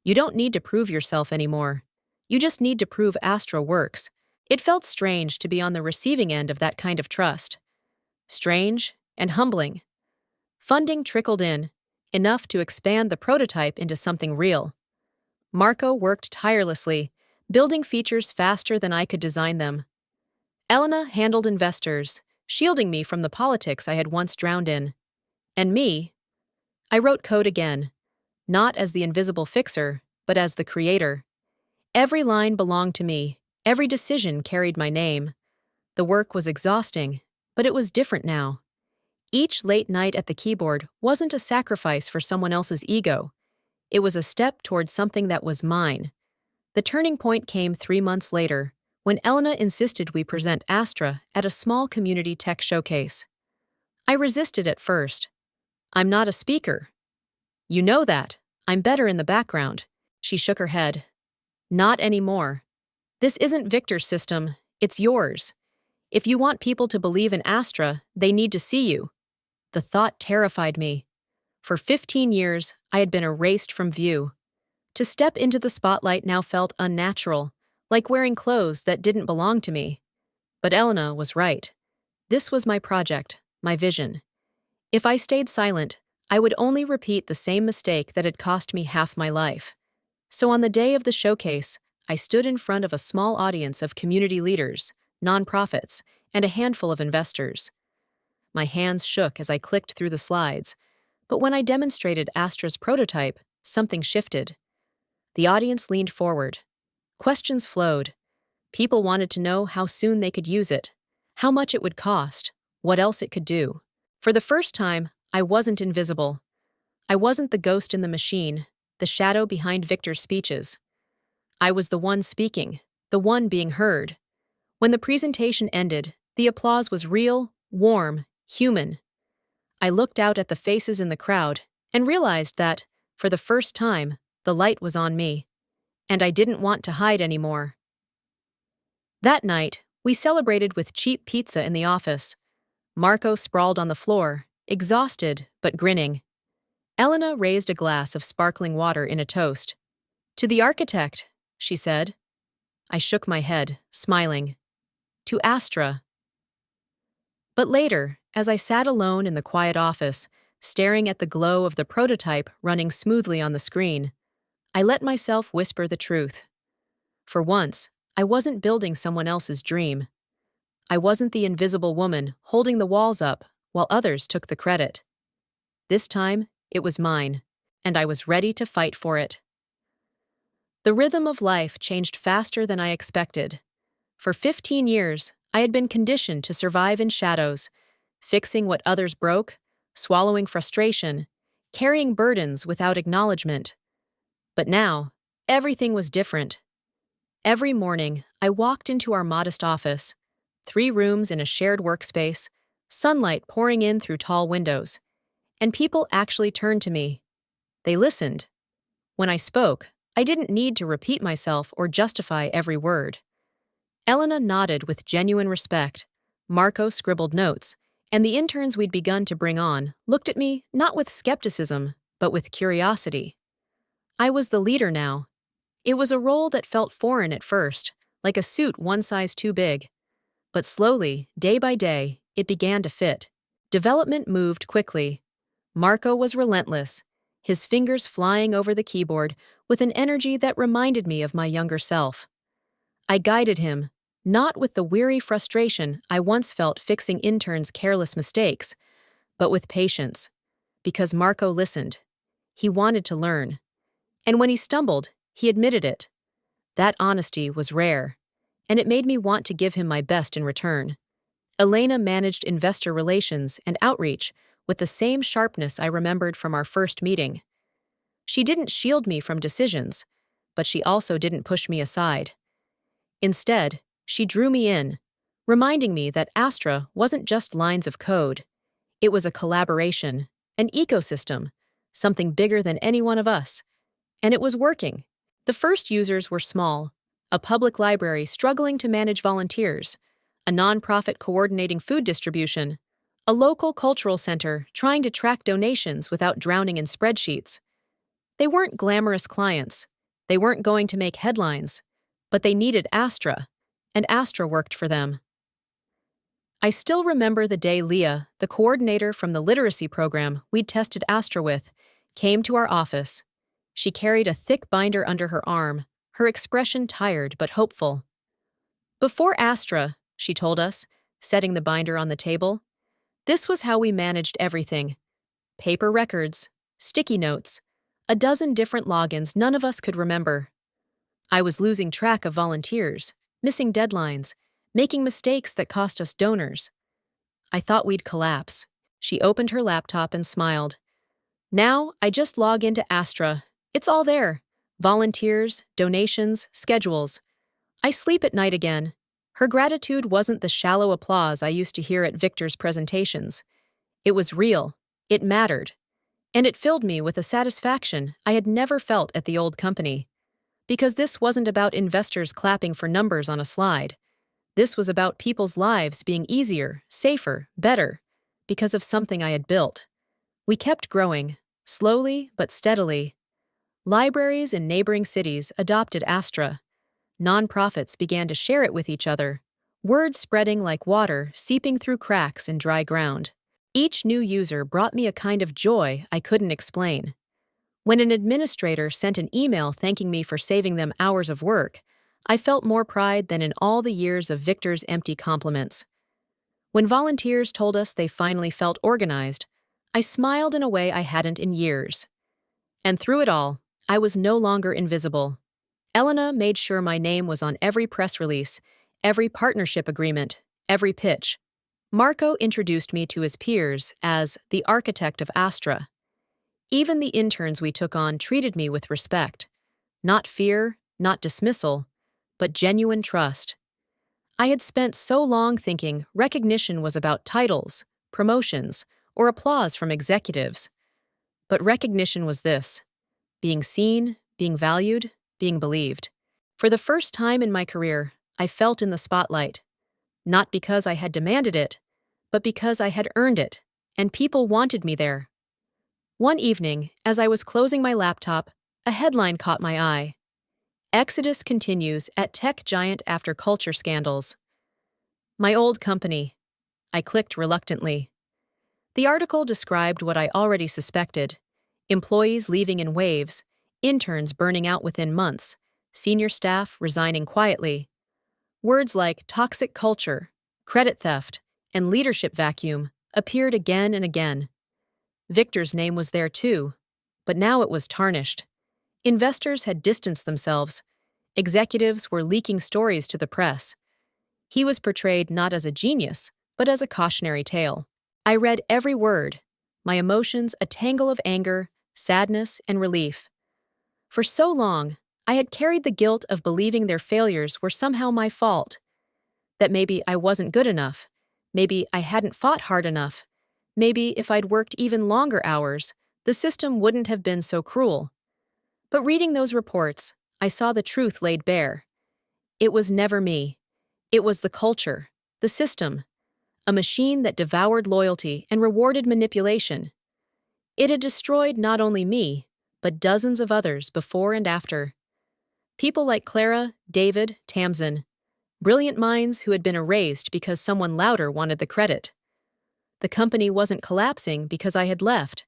You don't need to prove yourself anymore. You just need to prove Astra works. It felt strange to be on the receiving end of that kind of trust. Strange and humbling. Funding trickled in, enough to expand the prototype into something real. Marco worked tirelessly, building features faster than I could design them. Elena handled investors, shielding me from the politics I had once drowned in. And me, I wrote code again, not as the invisible fixer, but as the creator. Every line belonged to me, every decision carried my name. The work was exhausting, but it was different now. Each late night at the keyboard wasn't a sacrifice for someone else's ego. It was a step toward something that was mine. The turning point came 3 months later, when Elena insisted we present Astra at a small community tech showcase. I resisted at first. "I'm not a speaker." "You know that. I'm better in the background." She shook her head. "Not anymore. This isn't Victor's system, it's yours. If you want people to believe in Astra, they need to see you." The thought terrified me. For 15 years, I had been erased from view. To step into the spotlight now felt unnatural, like wearing clothes that didn't belong to me. But Elena was right. This was my project, my vision. If I stayed silent, I would only repeat the same mistake that had cost me half my life. So on the day of the showcase, I stood in front of a small audience of community leaders, nonprofits, and a handful of investors. My hands shook as I clicked through the slides, but when I demonstrated Astra's prototype, something shifted. The audience leaned forward. Questions flowed. People wanted to know how soon they could use it, how much it would cost, what else it could do. For the first time, I wasn't invisible. I wasn't the ghost in the machine, the shadow behind Victor's speeches. I was the one speaking, the one being heard. When the presentation ended, the applause was real, warm, human. I looked out at the faces in the crowd and realized that, for the first time, the light was on me, and I didn't want to hide anymore. That night, we celebrated with cheap pizza in the office. Marco sprawled on the floor, exhausted but grinning. Elena raised a glass of sparkling water in a toast. "To the architect," she said. I shook my head, smiling. "To Astra." But later, as I sat alone in the quiet office, staring at the glow of the prototype running smoothly on the screen, I let myself whisper the truth. For once, I wasn't building someone else's dream. I wasn't the invisible woman holding the walls up while others took the credit. This time, it was mine, and I was ready to fight for it. The rhythm of life changed faster than I expected. For 15 years, I had been conditioned to survive in shadows, fixing what others broke, swallowing frustration, carrying burdens without acknowledgement. But now, everything was different. Every morning, I walked into our modest office, 3 rooms in a shared workspace, sunlight pouring in through tall windows, and people actually turned to me. They listened. When I spoke, I didn't need to repeat myself or justify every word. Elena nodded with genuine respect. Marco scribbled notes, and the interns we'd begun to bring on looked at me not with skepticism, but with curiosity. I was the leader now. It was a role that felt foreign at first, like a suit one size too big. But slowly, day by day, it began to fit. Development moved quickly. Marco was relentless, his fingers flying over the keyboard with an energy that reminded me of my younger self. I guided him, not with the weary frustration I once felt fixing interns' careless mistakes, but with patience, because Marco listened. He wanted to learn. And when he stumbled, he admitted it. That honesty was rare, and it made me want to give him my best in return. Elena managed investor relations and outreach with the same sharpness I remembered from our first meeting. She didn't shield me from decisions, but she also didn't push me aside. Instead, she drew me in, reminding me that Astra wasn't just lines of code. It was a collaboration, an ecosystem, something bigger than any one of us. And it was working. The first users were small, a public library struggling to manage volunteers, a nonprofit coordinating food distribution, a local cultural center trying to track donations without drowning in spreadsheets. They weren't glamorous clients. They weren't going to make headlines, but they needed Astra, and Astra worked for them. I still remember the day Leah, the coordinator from the literacy program we'd tested Astra with, came to our office. She carried a thick binder under her arm, her expression tired but hopeful. Before Astra, she told us, setting the binder on the table, this was how we managed everything. Paper records, sticky notes, a dozen different logins none of us could remember. I was losing track of volunteers, missing deadlines, making mistakes that cost us donors. I thought we'd collapse. She opened her laptop and smiled. Now, I just log into Astra. It's all there. Volunteers, donations, schedules. I sleep at night again. Her gratitude wasn't the shallow applause I used to hear at Victor's presentations. It was real. It mattered. And it filled me with a satisfaction I had never felt at the old company. Because this wasn't about investors clapping for numbers on a slide. This was about people's lives being easier, safer, better, because of something I had built. We kept growing, slowly but steadily. Libraries in neighboring cities adopted Astra. Nonprofits began to share it with each other, word spreading like water seeping through cracks in dry ground. Each new user brought me a kind of joy I couldn't explain. When an administrator sent an email thanking me for saving them hours of work, I felt more pride than in all the years of Victor's empty compliments. When volunteers told us they finally felt organized, I smiled in a way I hadn't in years. And through it all, I was no longer invisible. Elena made sure my name was on every press release, every partnership agreement, every pitch. Marco introduced me to his peers as the architect of Astra. Even the interns we took on treated me with respect. Not fear, not dismissal, but genuine trust. I had spent so long thinking recognition was about titles, promotions, or applause from executives. But recognition was this: being seen, being valued, being believed. For the first time in my career, I felt in the spotlight. Not because I had demanded it, but because I had earned it, and people wanted me there. One evening, as I was closing my laptop, a headline caught my eye. Exodus continues at tech giant after culture scandals. My old company. I clicked reluctantly. The article described what I already suspected: employees leaving in waves, interns burning out within months, senior staff resigning quietly. Words like toxic culture, credit theft, and leadership vacuum appeared again and again. Victor's name was there too, but now it was tarnished. Investors had distanced themselves. Executives were leaking stories to the press. He was portrayed not as a genius, but as a cautionary tale. I read every word, my emotions a tangle of anger, sadness, and relief. For so long, I had carried the guilt of believing their failures were somehow my fault. That maybe I wasn't good enough, maybe I hadn't fought hard enough, maybe if I'd worked even longer hours, the system wouldn't have been so cruel. But reading those reports, I saw the truth laid bare. It was never me. It was the culture, the system, a machine that devoured loyalty and rewarded manipulation. It had destroyed not only me, but dozens of others before and after. People like Clara, David, Tamsin, brilliant minds who had been erased because someone louder wanted the credit. The company wasn't collapsing because I had left.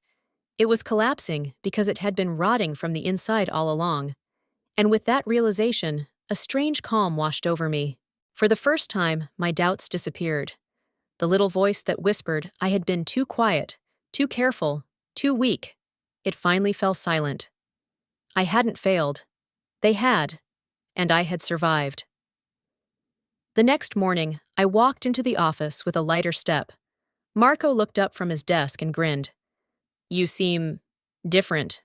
It was collapsing because it had been rotting from the inside all along. And with that realization, a strange calm washed over me. For the first time, my doubts disappeared. The little voice that whispered I had been too quiet, too careful, too weak. It finally fell silent. I hadn't failed. They had. And I had survived. The next morning, I walked into the office with a lighter step. Marco looked up from his desk and grinned. "You seem different."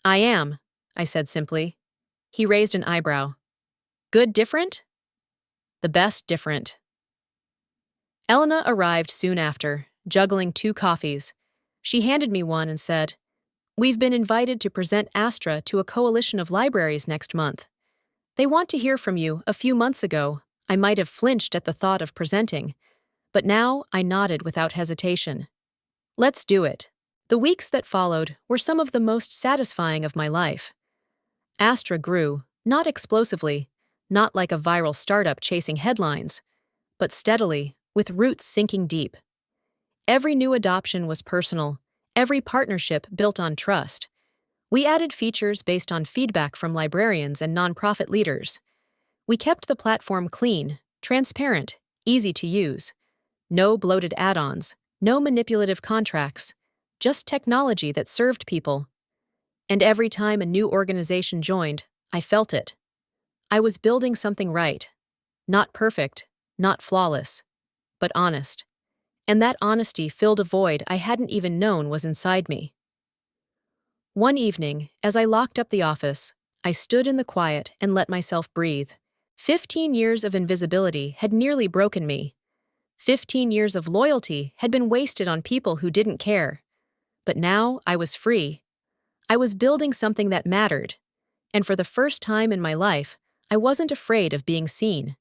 "I am," I said simply. He raised an eyebrow. "Good different?" "The best different." Elena arrived soon after, juggling 2 coffees. She handed me one and said, "We've been invited to present Astra to a coalition of libraries next month. They want to hear from you. A few months ago, I might have flinched at the thought of presenting, but now I nodded without hesitation. Let's do it." The weeks that followed were some of the most satisfying of my life. Astra grew, not explosively, not like a viral startup chasing headlines, but steadily, with roots sinking deep. Every new adoption was personal, every partnership built on trust. We added features based on feedback from librarians and nonprofit leaders. We kept the platform clean, transparent, easy to use. No bloated add-ons, no manipulative contracts, just technology that served people. And every time a new organization joined, I felt it. I was building something right. Not perfect, not flawless, but honest. And that honesty filled a void I hadn't even known was inside me. One evening, as I locked up the office, I stood in the quiet and let myself breathe. 15 years of invisibility had nearly broken me. 15 years of loyalty had been wasted on people who didn't care. But now I was free. I was building something that mattered. And for the first time in my life, I wasn't afraid of being seen.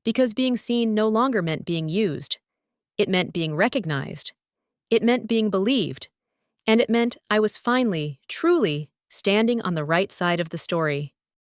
Because being seen no longer meant being used. It meant being recognized. It meant being believed. And it meant I was finally, truly, standing on the right side of the story.